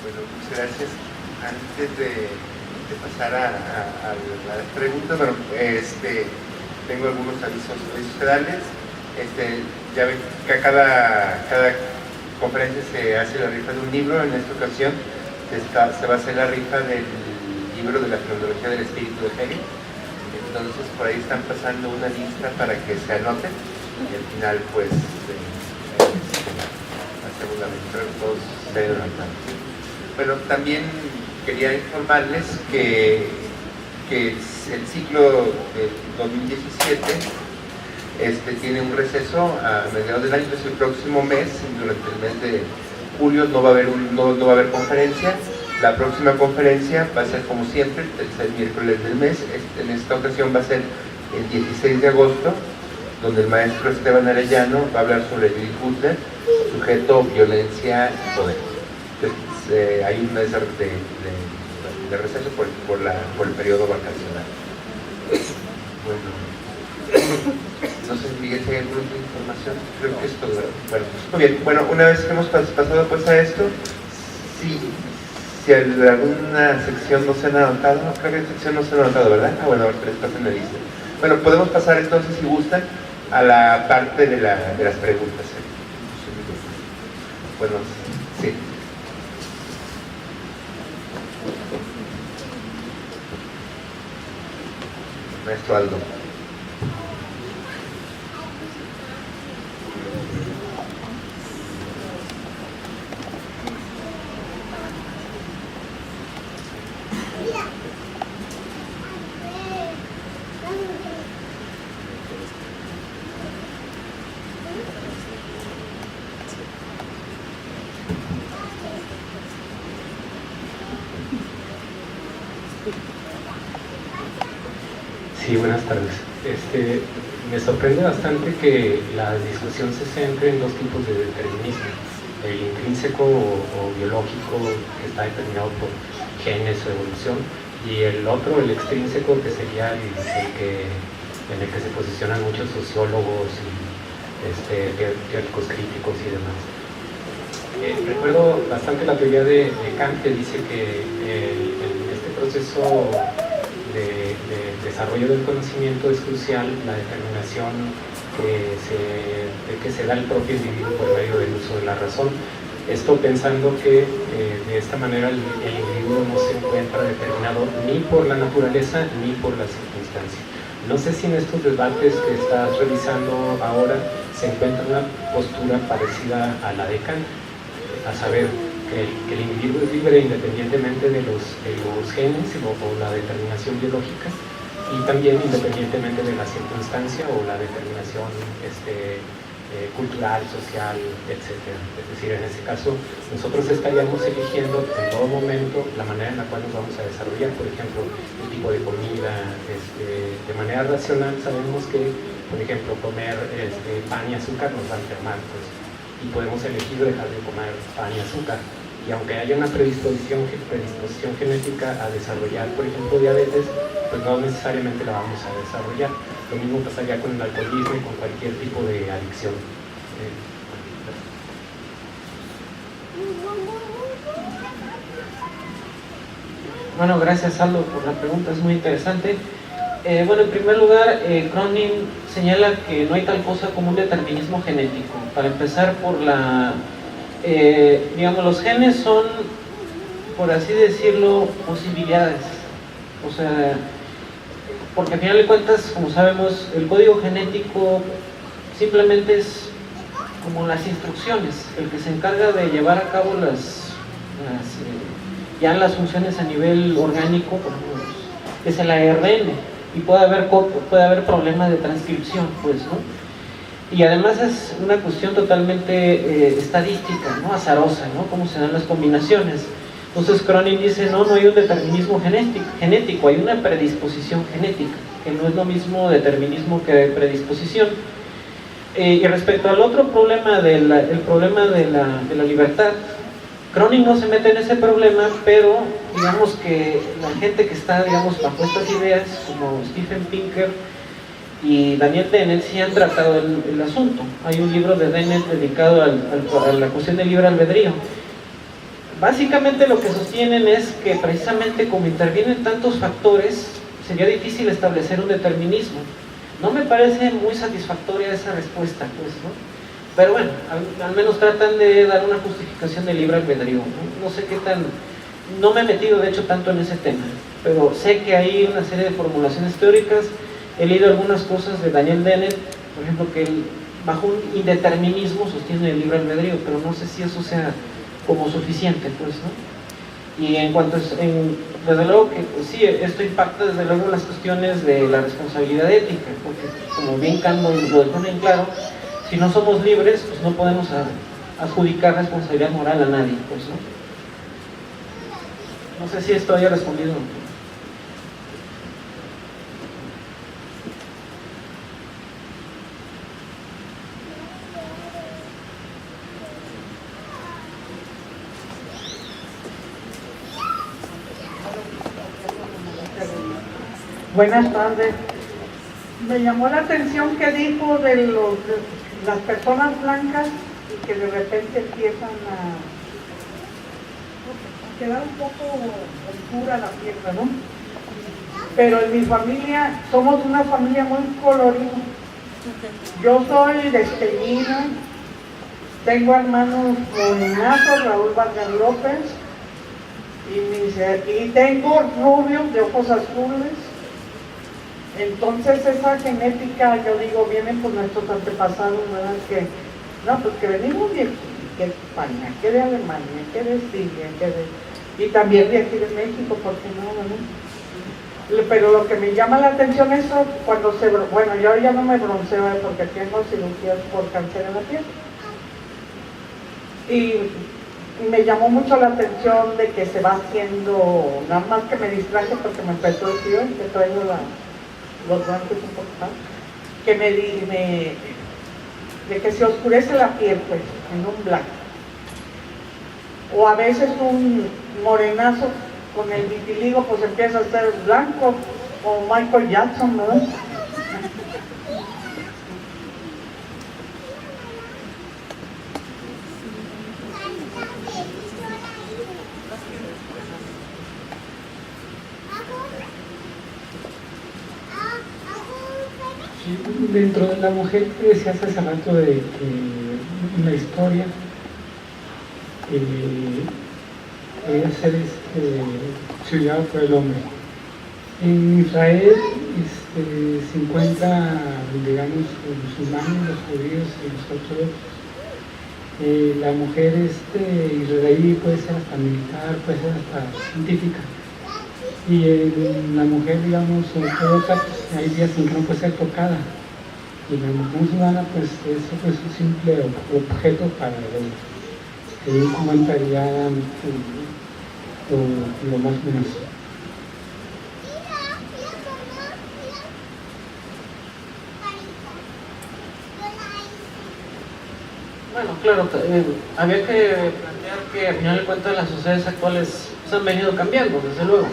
Bueno, muchas gracias. Antes de pasar a las preguntas, bueno, tengo algunos avisos que darles. Ya ven que a cada conferencia se hace la rifa de un libro. En esta ocasión se va a hacer la rifa del libro de la fenomenología del espíritu de Hegel. Entonces por ahí están pasando una lista para que se anoten y al final pues hacemos la lectura, todos se anotan. Bueno, también quería informarles que el ciclo de 2017 tiene un receso a mediados del año. Entonces el próximo mes, durante el mes de julio, no va a haber conferencia. La próxima conferencia va a ser como siempre, el tercer miércoles del mes. En esta ocasión va a ser el 16 de agosto, donde el maestro Esteban Arellano va a hablar sobre Judith Butler, sujeto, violencia y poder. Entonces, hay un mes de receso por el periodo vacacional. Bueno, no sé, Miguel, si hay alguna otra información. Creo que es todo. Bueno, muy bien. Bueno, una vez que hemos pasado pues a esto, si alguna sección no se han anotado, no creo que la sección no se han anotado, ¿verdad? Ah, bueno, ahora les pasen la lista. Bueno, podemos pasar entonces, si gustan, a la parte de las preguntas. Bueno, sí. Maestro Aldo. Sí, buenas tardes. Me sorprende bastante que la discusión se centre en dos tipos de determinismo: el intrínseco o biológico, que está determinado por genes o evolución, y el otro, el extrínseco, que sería en el que se posicionan muchos sociólogos y teóricos críticos y demás. Recuerdo bastante la teoría de Kant, que dice que en este proceso de desarrollo del conocimiento es crucial la determinación que se da al propio individuo por medio del uso de la razón. Esto pensando que de esta manera el individuo no se encuentra determinado ni por la naturaleza ni por las circunstancias. No sé si en estos debates que estás revisando ahora se encuentra una postura parecida a la de Kant, a saber que el individuo es libre independientemente de los genes o la determinación biológica, y también independientemente de la circunstancia o la determinación cultural, social, etc. Es decir, en ese caso nosotros estaríamos eligiendo en todo momento la manera en la cual nos vamos a desarrollar. Por ejemplo, el tipo de comida. De manera racional sabemos que, por ejemplo, comer pan y azúcar nos va a enfermar, pues, y podemos elegir dejar de comer pan y azúcar. Y aunque haya una predisposición genética a desarrollar, por ejemplo, diabetes, pues no necesariamente la vamos a desarrollar. Lo mismo pasaría con el alcoholismo y con cualquier tipo de adicción. Bueno, gracias Aldo por la pregunta, es muy interesante. Bueno, en primer lugar, Cronin señala que no hay tal cosa como un determinismo genético. Para empezar, por la digamos, los genes son, por así decirlo, posibilidades. O sea, porque al final de cuentas, como sabemos, el código genético simplemente es como las instrucciones, el que se encarga de llevar a cabo ya las funciones a nivel orgánico, por ejemplo, es el ARN, y puede haber problemas de transcripción, pues, ¿no? Y además es una cuestión totalmente estadística, ¿no? Azarosa, ¿no? Cómo se dan las combinaciones. Entonces Cronin dice, no hay un determinismo genético, hay una predisposición genética, que no es lo mismo determinismo que predisposición. Y respecto al otro problema, el problema de la libertad, Cronin no se mete en ese problema, pero digamos que la gente que está, digamos, bajo estas ideas, como Steven Pinker y Daniel Dennett, sí han tratado el asunto. Hay un libro de Dennett dedicado a la cuestión del libre albedrío. Básicamente lo que sostienen es que precisamente como intervienen tantos factores, sería difícil establecer un determinismo. No me parece muy satisfactoria esa respuesta, pues, ¿no? Pero bueno, al menos tratan de dar una justificación del libre albedrío, ¿no? No sé qué tan... No me he metido de hecho tanto en ese tema, pero sé que hay una serie de formulaciones teóricas. He leído algunas cosas de Daniel Dennett, por ejemplo, que él, bajo un indeterminismo sostiene el libre albedrío, pero no sé si eso sea como suficiente, pues, ¿no? Y en cuanto desde luego que pues, sí, esto impacta desde luego en las cuestiones de la responsabilidad ética, porque como bien Campbell lo dejó en claro, si no somos libres, pues no podemos adjudicar responsabilidad moral a nadie, pues, ¿no? No sé si esto haya respondido. Buenas tardes. Me llamó la atención que dijo de las personas blancas y que de repente empiezan a quedar un poco oscura la piel, ¿no? Pero en mi familia, somos una familia muy colorida. Yo soy desteñida, tengo hermanos morenazos, Raúl Vargas López, y tengo rubios de ojos azules. Entonces esa genética, yo digo, viene por nuestros antepasados, ¿verdad? Que, no, pues que venimos de España, que de Alemania, que de Siria, y también de aquí de México, ¿por qué no, verdad? Pero lo que me llama la atención es cuando bueno, yo ya no me bronceo porque tengo cirugías por cáncer en la piel. Y me llamó mucho la atención de que se va haciendo, nada más que me distraje porque me empezó el tío, que traigo los guantes un poco más, de que se oscurece la piel, pues, en un blanco. O a veces un morenazo con el vitiligo, pues empieza a ser blanco, o Michael Jackson, ¿verdad? Dentro de la mujer que decías hace rato de que la historia debe ser estudiada por el hombre. En Israel se encuentra, digamos, los musulmanes, los judíos y los ortodoxos. La mujer israelí puede ser hasta militar, puede ser hasta científica. Y la mujer, digamos, ortodoxa, pues, hay días en que no puede ser tocada. Y la mujer musulmana, pues eso es un simple objeto para el hombre. Ahí como entraría lo más menos. Bueno, claro, había que plantear que al final de cuentas las sociedades actuales se han venido cambiando, desde luego.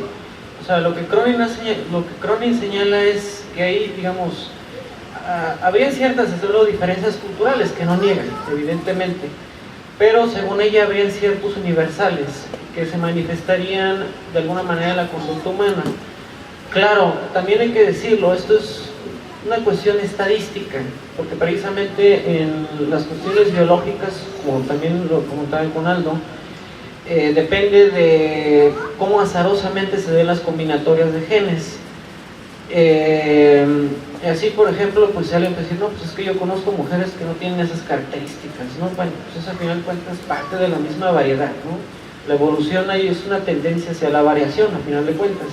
O sea, lo que Cronin señala es que hay, digamos, habría ciertas, desde luego, diferencias culturales que no niegan, evidentemente, pero según ella habrían ciertos universales que se manifestarían de alguna manera en la conducta humana. Claro, también hay que decirlo, esto es una cuestión estadística, porque precisamente en las cuestiones biológicas, como también lo comentaba con Aldo, depende de cómo azarosamente se den las combinatorias de genes. Así, por ejemplo, pues alguien puede decir, no, pues es que yo conozco mujeres que no tienen esas características, ¿no? Bueno, pues eso al final de cuentas es parte de la misma variedad, ¿no? La evolución ahí es una tendencia hacia la variación, al final de cuentas.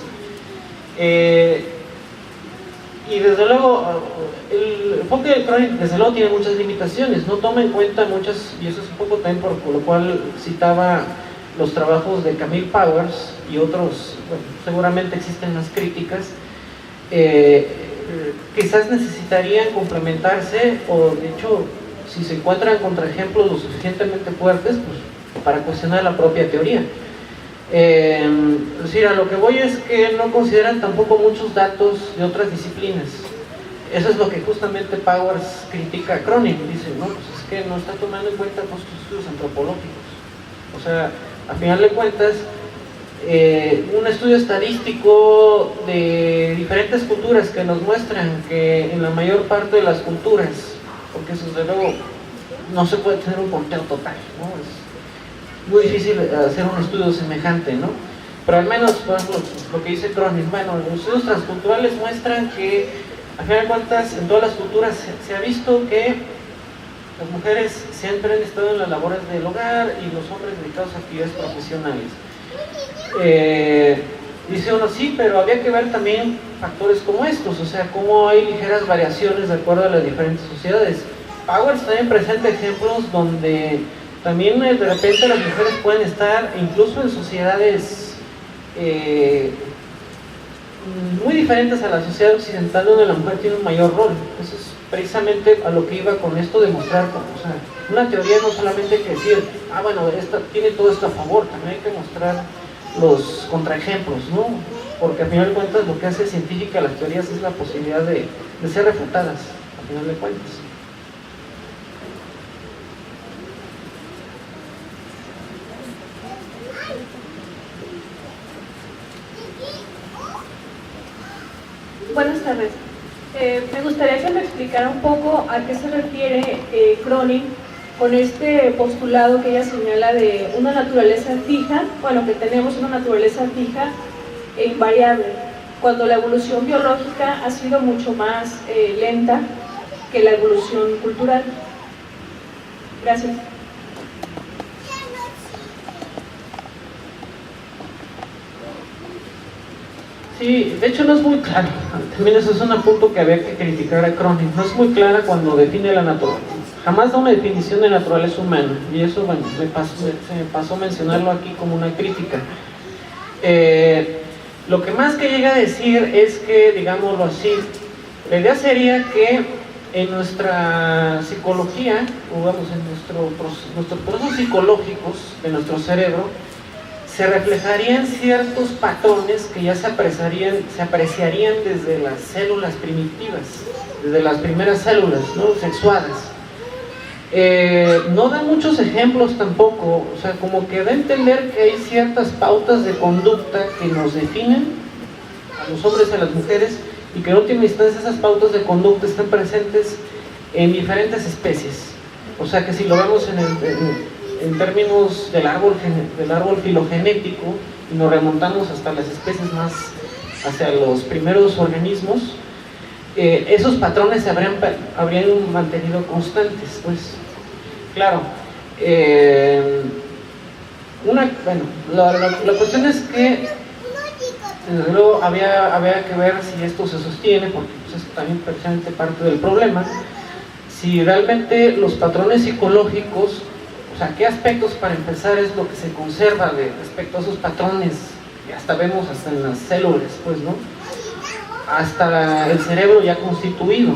Y desde luego, el enfoque del Cronin, desde luego, tiene muchas limitaciones, no toma en cuenta muchas, y eso es un poco también por lo cual citaba los trabajos de Camille Powers y otros, bueno, seguramente existen más críticas, quizás necesitarían complementarse, o de hecho, si se encuentran contraejemplos lo suficientemente fuertes, pues para cuestionar la propia teoría. Es decir, a lo que voy es que no consideran tampoco muchos datos de otras disciplinas. Eso es lo que justamente Powers critica a Cronin. Dice, no, pues es que no está tomando en cuenta pues, estudios antropológicos. O sea, a final de cuentas, un estudio estadístico de diferentes culturas que nos muestran que en la mayor parte de las culturas, porque eso desde luego no se puede tener un conteo total, ¿no? Es muy difícil hacer un estudio semejante, ¿no? Pero al menos, por ejemplo, lo que dice Cronin, bueno, los estudios transculturales muestran que, a fin de cuentas, en todas las culturas se ha visto que las mujeres siempre han estado en las labores del hogar y los hombres dedicados a actividades profesionales. Dice uno, sí, pero había que ver también factores como estos, o sea, cómo hay ligeras variaciones de acuerdo a las diferentes sociedades. Powers también presenta ejemplos donde también de repente las mujeres pueden estar incluso en sociedades muy diferentes a la sociedad occidental, donde la mujer tiene un mayor rol. Eso es precisamente a lo que iba con esto de mostrar, o sea, una teoría no solamente hay que decir, ah bueno, esta, tiene todo esto a favor, también hay que mostrar los contraejemplos, ¿no? Porque al final de cuentas lo que hace científica las teorías es la posibilidad de ser refutadas, al final de cuentas. Buenas tardes. Me gustaría que me explicara un poco a qué se refiere Cronin con este postulado que ella señala de una naturaleza fija, bueno, que tenemos una naturaleza fija e invariable, cuando la evolución biológica ha sido mucho más lenta que la evolución cultural. Gracias. Sí, de hecho no es muy claro, también eso es un punto que había que criticar a Cronin, no es muy clara cuando define la naturaleza, jamás da una definición de naturaleza humana, y eso, bueno, se me pasó mencionarlo aquí como una crítica. Lo que más que llega a decir es que, digámoslo así, la idea sería que en nuestra psicología, o vamos, en nuestros procesos psicológicos de nuestro cerebro, se reflejarían ciertos patrones que ya se apreciarían desde las células primitivas, desde las primeras células, ¿no? Sexuadas. No da muchos ejemplos tampoco, o sea, como que da a entender que hay ciertas pautas de conducta que nos definen a los hombres y a las mujeres, y que en última instancia esas pautas de conducta están presentes en diferentes especies. O sea que si lo vemos en términos del árbol filogenético y nos remontamos hasta las especies más, hacia los primeros organismos, esos patrones se habrían mantenido constantes, pues. Claro, la cuestión es que desde luego había que ver si esto se sostiene, porque pues, es también precisamente parte del problema, si realmente los patrones psicológicos, o sea, qué aspectos para empezar es lo que se conserva respecto a esos patrones, que hasta vemos hasta en las células, pues, ¿no? Hasta el cerebro ya constituido,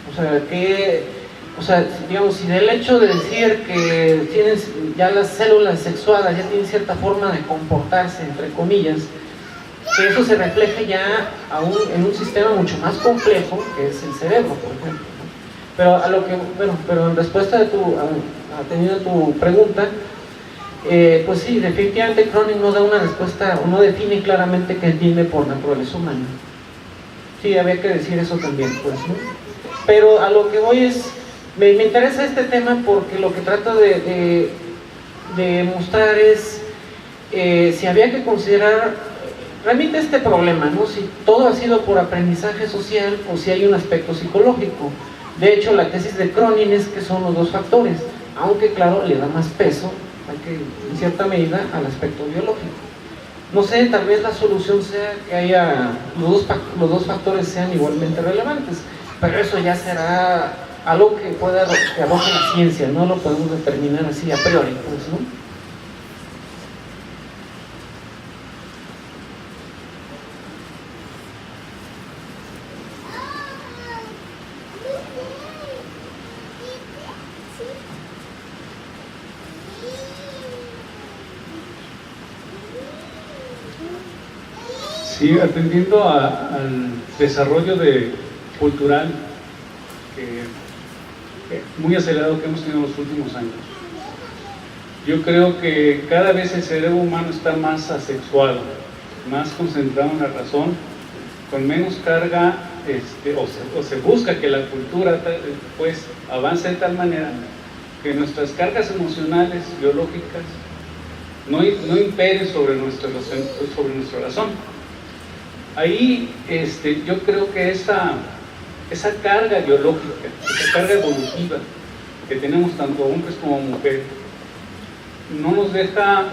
o sea, digamos, si del hecho de decir que tienes ya las células sexuadas ya tienen cierta forma de comportarse, entre comillas, que eso se refleje ya aún en un sistema mucho más complejo que es el cerebro, por ejemplo. Pero en respuesta atendiendo tu pregunta, pues sí, definitivamente Cronin no da una respuesta o no define claramente qué entiende por naturaleza humana. Sí, había que decir eso también, pues, ¿no? Pero a lo que voy es, me interesa este tema porque lo que trato de mostrar es si había que considerar realmente este problema, ¿no? Si todo ha sido por aprendizaje social o si hay un aspecto psicológico. De hecho, la tesis de Cronin es que son los dos factores, aunque claro, le da más peso, en cierta medida, al aspecto biológico. No sé, tal vez la solución sea que haya los dos factores sean igualmente relevantes, pero eso ya será algo que arroje la ciencia, no lo podemos determinar así a priori, pues, ¿no? Sí, atendiendo al desarrollo cultural muy acelerado que hemos tenido en los últimos años. Yo creo que cada vez el cerebro humano está más asexuado, más concentrado en la razón, con menos carga, o se busca que la cultura pues avance de tal manera que nuestras cargas emocionales, biológicas, no imperen sobre nuestra razón. Ahí yo creo que esa carga biológica, esa carga evolutiva que tenemos tanto hombres como mujeres, no nos deja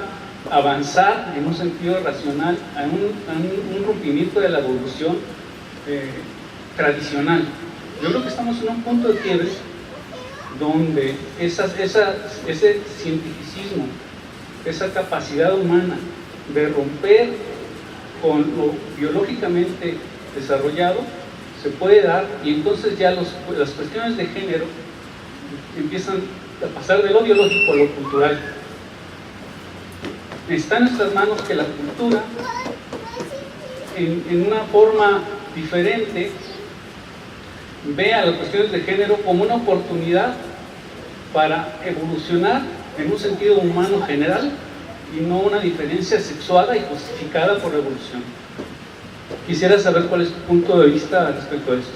avanzar en un sentido racional a un rompimiento de la evolución tradicional. Yo creo que estamos en un punto de quiebre donde ese cientificismo, esa capacidad humana de romper con lo biológicamente desarrollado se puede dar, y entonces ya las cuestiones de género empiezan a pasar de lo biológico a lo cultural. Está en nuestras manos que la cultura, en una forma diferente, vea las cuestiones de género como una oportunidad para evolucionar en un sentido humano general y no una diferencia sexuada y justificada por la evolución. Quisiera saber cuál es tu punto de vista respecto a esto.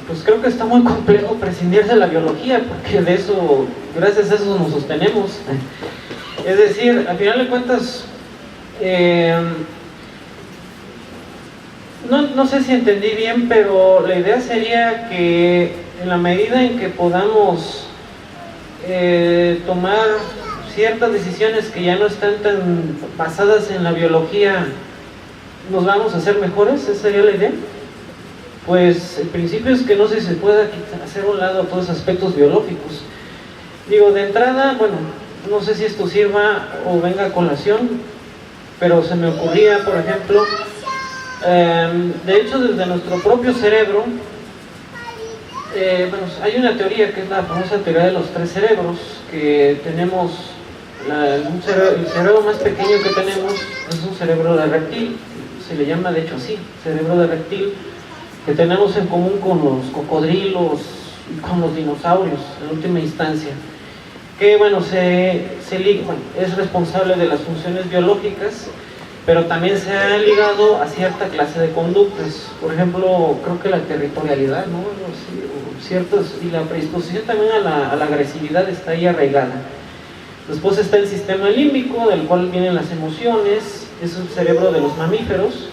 Pues creo que está muy complejo prescindir de la biología, porque de eso, gracias a eso nos sostenemos. Es decir, al final de cuentas, no sé si entendí bien, pero la idea sería que en la medida en que podamos tomar ciertas decisiones que ya no están tan basadas en la biología, nos vamos a hacer mejores. ¿Esa sería la idea? Pues el principio es que no sé si se pueda hacer a un lado todos los aspectos biológicos. Digo, de entrada, bueno, no sé si esto sirva o venga a colación, pero se me ocurría, por ejemplo, de hecho desde nuestro propio cerebro, bueno, hay una teoría que es la famosa teoría de los tres cerebros, que tenemos, el cerebro más pequeño que tenemos es un cerebro de reptil, se le llama de hecho así, cerebro de reptil, que tenemos en común con los cocodrilos y con los dinosaurios en última instancia, que bueno, es responsable de las funciones biológicas, pero también se ha ligado a cierta clase de conductas. Por ejemplo, creo que la territorialidad, ¿no? Y la predisposición también a la agresividad está ahí arraigada. Después está el sistema límbico, del cual vienen las emociones, es el cerebro de los mamíferos,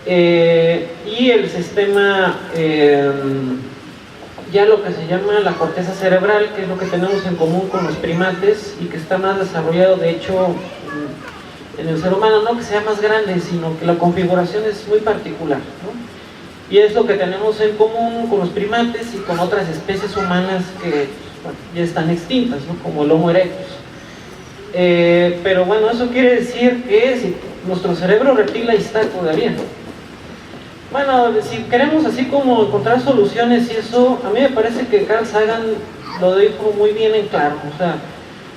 y el sistema, ya lo que se llama la corteza cerebral, que es lo que tenemos en común con los primates y que está más desarrollado, de hecho, en el ser humano, no que sea más grande, sino que la configuración es muy particular, ¿no? Y es lo que tenemos en común con los primates y con otras especies humanas que ya están extintas, ¿no? Como el Homo erectus. Pero bueno, eso quiere decir que si nuestro cerebro reptil ahí está todavía. Bueno, si queremos así como encontrar soluciones y eso, a mí me parece que Carl Sagan lo dijo muy bien en claro. O sea,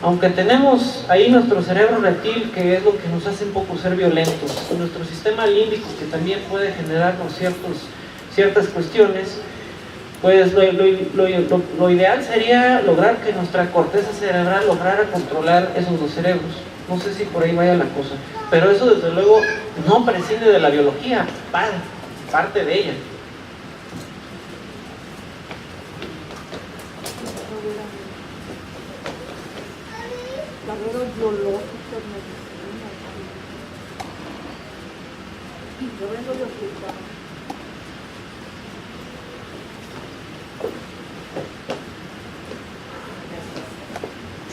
aunque tenemos ahí nuestro cerebro reptil, que es lo que nos hace un poco ser violentos, nuestro sistema límbico, que también puede generarnos ciertas cuestiones, Pues lo ideal sería lograr que nuestra corteza cerebral lograra controlar esos dos cerebros. No sé si por ahí vaya la cosa, pero eso desde luego no prescinde de la biología, parte de ella. Yo vengo de hospital.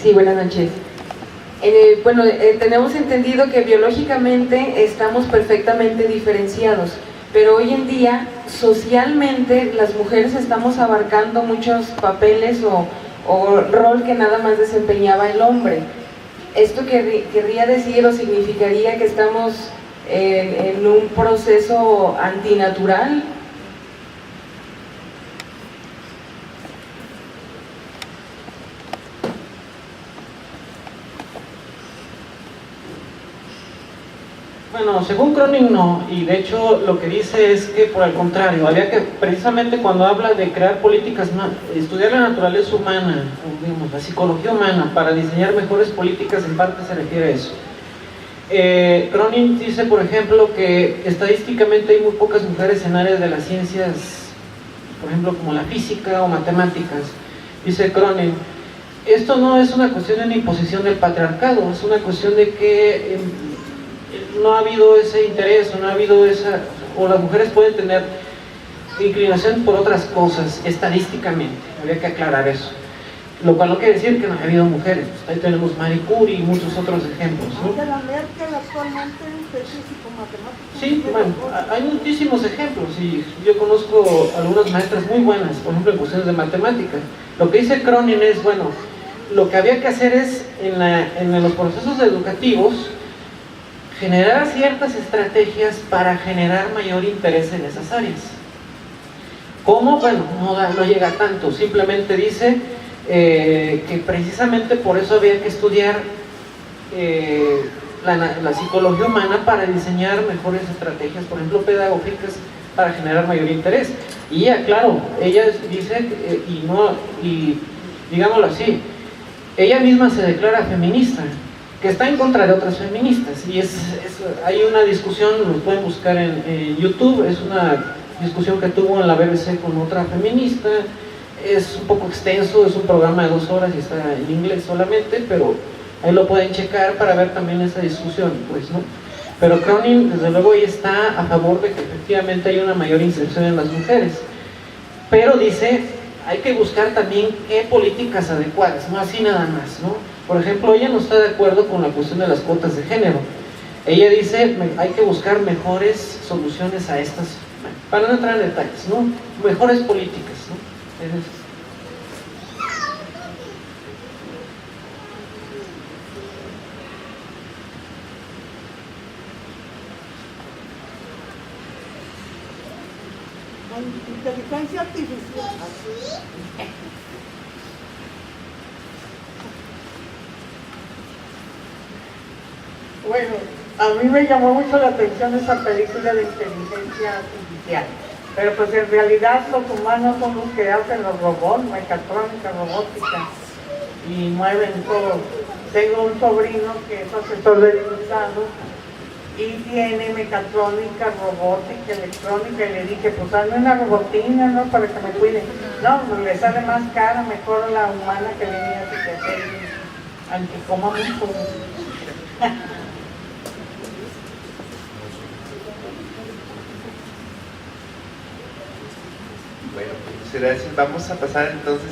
Sí, buenas noches. Tenemos entendido que biológicamente estamos perfectamente diferenciados, pero hoy en día socialmente las mujeres estamos abarcando muchos papeles o rol que nada más desempeñaba el hombre. ¿Esto querría decir o significaría que estamos en un proceso antinatural? Bueno, según Cronin no, y de hecho lo que dice es que por el contrario, había que, precisamente cuando habla de crear políticas, estudiar la naturaleza humana, o digamos, la psicología humana, para diseñar mejores políticas, en parte se refiere a eso. Cronin dice, por ejemplo, que estadísticamente hay muy pocas mujeres en áreas de las ciencias, por ejemplo, como la física o matemáticas. Dice Cronin, esto no es una cuestión de una imposición del patriarcado, es una cuestión de que no ha habido ese interés, o no ha habido esa, o las mujeres pueden tener inclinación por otras cosas, estadísticamente, habría que aclarar eso. Lo cual no quiere decir que no haya habido mujeres, ahí tenemos Marie Curie y muchos otros ejemplos, ¿no? Angela Merkel actualmente es físico-matemática. Sí, bueno, hay muchísimos ejemplos y yo conozco algunas maestras muy buenas, por ejemplo en cuestiones de matemática. Lo que dice Cronin es, bueno, lo que había que hacer es, en los procesos educativos, generar ciertas estrategias para generar mayor interés en esas áreas. ¿Cómo? Bueno, no llega tanto, simplemente dice que precisamente por eso había que estudiar la psicología humana para diseñar mejores estrategias, por ejemplo pedagógicas, para generar mayor interés. Y ya, claro, ella dice, y digámoslo así, ella misma se declara feminista, que está en contra de otras feministas, y hay una discusión, lo pueden buscar en YouTube, es una discusión que tuvo en la BBC con otra feminista, es un poco extenso, es un programa de 2 horas y está en inglés solamente, pero ahí lo pueden checar para ver también esa discusión, pues, ¿no? Pero Cronin, desde luego, ella está a favor de que efectivamente hay una mayor inserción en las mujeres, pero dice, hay que buscar también qué políticas adecuadas, no así nada más, ¿no? Por ejemplo, ella no está de acuerdo con la cuestión de las cuotas de género. Ella dice, hay que buscar mejores soluciones a estas, para no entrar en detalles, ¿no? Mejores políticas, ¿no? Inteligencia artificial. Bueno, a mí me llamó mucho la atención esa película de inteligencia artificial, pero pues en realidad los humanos son los que hacen los robots, mecatrónica, robótica, y mueven todo. Tengo un sobrino que es asesor de diputado y tiene mecatrónica, robótica, electrónica, y le dije, pues hazme una robotina, ¿no? Para que me cuide. No, pues le sale más cara, mejor la humana que venía a hacer, aunque coma mucho. Bueno, muchas gracias. Vamos a pasar entonces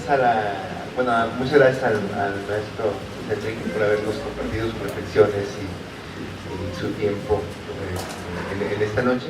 muchas gracias al maestro Enrique por habernos compartido sus reflexiones y su tiempo en esta noche.